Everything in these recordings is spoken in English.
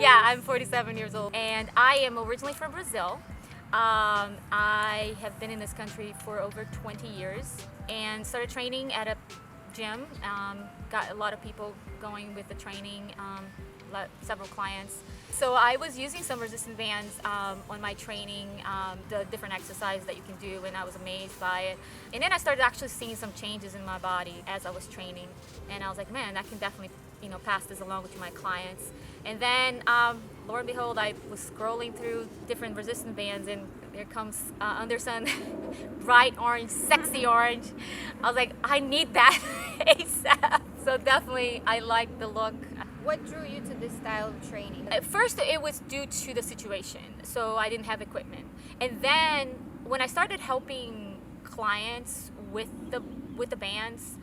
Yeah, I'm 47 years old, and I am originally from Brazil. I have been in this country for over 20 years and started training at a gym. Got a lot of people going with the training, several clients. So I was using some resistance bands on my training, the different exercises that you can do, and I was amazed by it. And then I started actually seeing some changes in my body as I was training, and I was like, man, I can definitely pass this along to my clients. And then, lo and behold, I was scrolling through different resistance bands, and there comes Undersun, bright orange, sexy orange. I was like, I need that ASAP. So definitely, I like the look. What drew you to this style of training? At first, it was due to the situation. So I didn't have equipment. And then, when I started helping clients with the bands,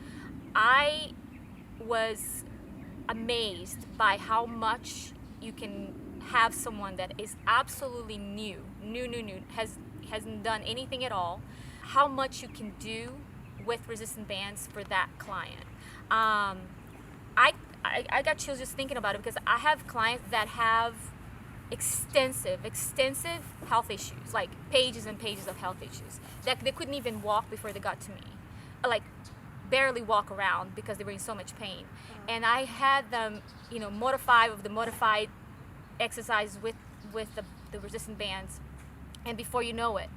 I was amazed by how much you can have someone that is absolutely new, hasn't done anything at all, how much you can do with resistant bands for that client. I got chills just thinking about it because I have clients that have extensive health issues, like pages and pages of health issues, that they couldn't even walk before they got to me. Like, barely walk around because they were in so much pain. And I had them, modified exercise with the resistant bands. And before you know it,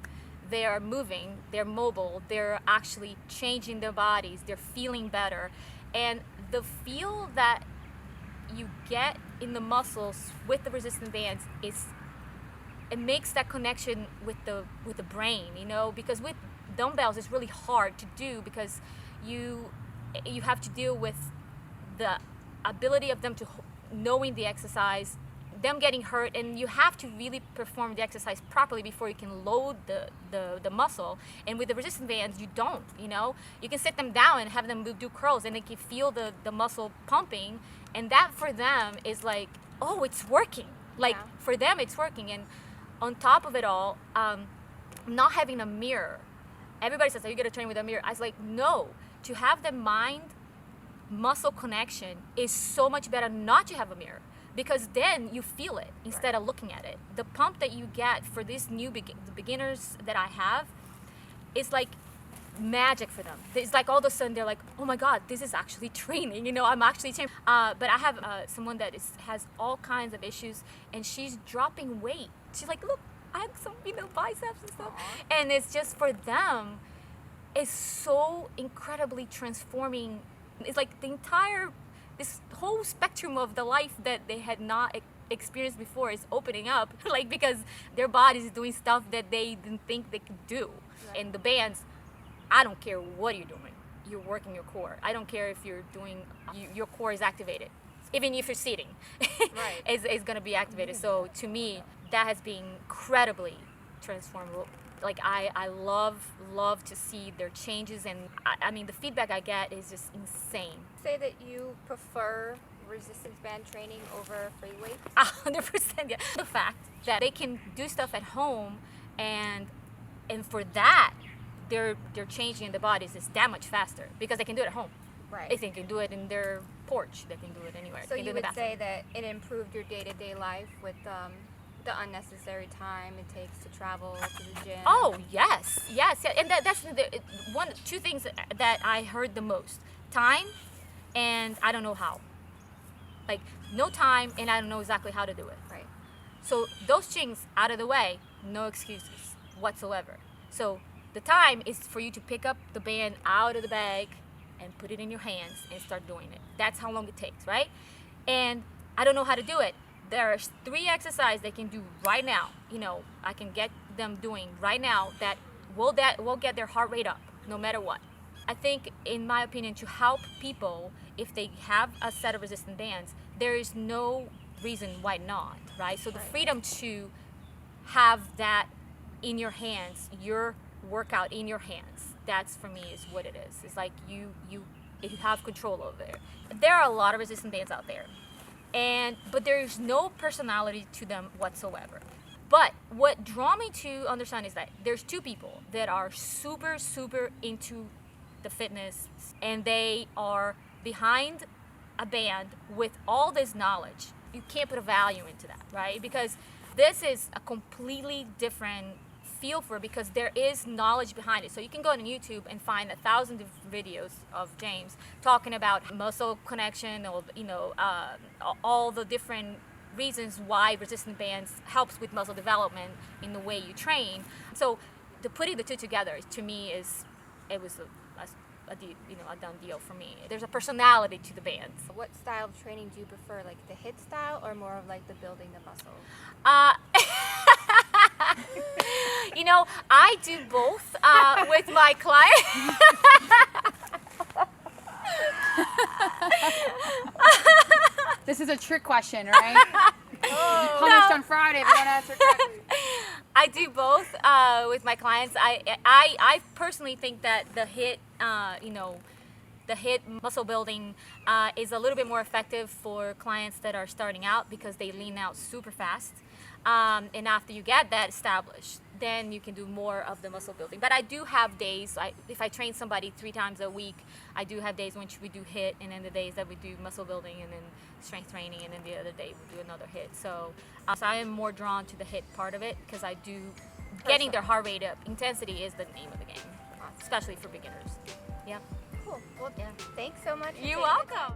they are moving, they're mobile, they're actually changing their bodies, they're feeling better. And the feel that you get in the muscles with the resistant bands it makes that connection with the brain, because with dumbbells it's really hard to do because you have to deal with the ability of them to knowing the exercise, them getting hurt, and you have to really perform the exercise properly before you can load the muscle. And with the resistance bands, you don't. You can sit them down and have them do curls, and they can feel the muscle pumping, and that for them is like, oh, it's working. Like, for them, it's working. And on top of it all, not having a mirror. Everybody says, "Are you gonna train with a mirror?" I was like, no. To have the mind-muscle connection is so much better not to have a mirror, because then you feel it instead of looking at it. The pump that you get for these new beginners that I have is like magic for them. It's like all of a sudden they're like, oh my God, this is actually training. I'm actually training. But I have someone that has all kinds of issues, and she's dropping weight. She's like, look, I have some biceps and stuff. Aww. And it's just for them, it's so incredibly transforming. It's like this whole spectrum of the life that they had not experienced before is opening up, like, because their bodies is doing stuff that they didn't think they could do. Right. And the bands, I don't care what you're doing, you're working your core. I don't care if you're doing, your core is activated. Even if you're sitting, right. it's going to be activated. So to me, that has been incredibly transformative. Like, I love to see their changes, and I mean, the feedback I get is just insane. Say that you prefer resistance band training over free weight? 100%, yeah. The fact that they can do stuff at home, and for that, they're changing the bodies is that much faster because they can do it at home. Right. They can do it in their porch. They can do it anywhere. So you would say that it improved your day-to-day life with the unnecessary time it takes to travel to the gym? Oh, yes. And that's two things that I heard the most. Time, and I don't know how. Like, no time, and I don't know exactly how to do it. Right. So those things out of the way, no excuses whatsoever. So the time is for you to pick up the band out of the bag and put it in your hands and start doing it. That's how long it takes, right? And I don't know how to do it. There are 3 exercises they can do right now. I can get them doing right now that will get their heart rate up no matter what. I think, in my opinion, to help people, if they have a set of resistant bands, there is no reason why not, right? So the freedom to have that in your hands, your workout in your hands, that's, for me, is what it is. It's like you have control over it. There are a lot of resistant bands out there, but there's no personality to them whatsoever. But what drew me to Undersun is that there's 2 people that are super into the fitness, and they are behind a band with all this knowledge, you can't put a value into that, right? Because this is a completely different feel for it, because there is knowledge behind it. So you can go on YouTube and find 1,000 videos of James talking about muscle connection, or all the different reasons why resistant bands helps with muscle development in the way you train. So putting the two together, to me, it was a done deal for me. There's a personality to the bands. What style of training do you prefer, like the HIIT style or more of like the building the muscle? I do both with my clients. This is a trick question, right? Punished on Friday if you don't answer correctly. I do both with my clients. I personally think that the HIIT, the HIIT muscle building is a little bit more effective for clients that are starting out, because they lean out super fast. And after you get that established, then you can do more of the muscle building. But I do have days, if I train somebody 3 times a week, I do have days when we do HIIT, and then the days that we do muscle building, and then strength training, and then the other day we do another HIIT. So I am more drawn to the HIIT part of it, because I do, getting their heart rate up, intensity is the name of the game, especially for beginners. Yeah. Cool. Well, yeah. Thanks so much. You're welcome.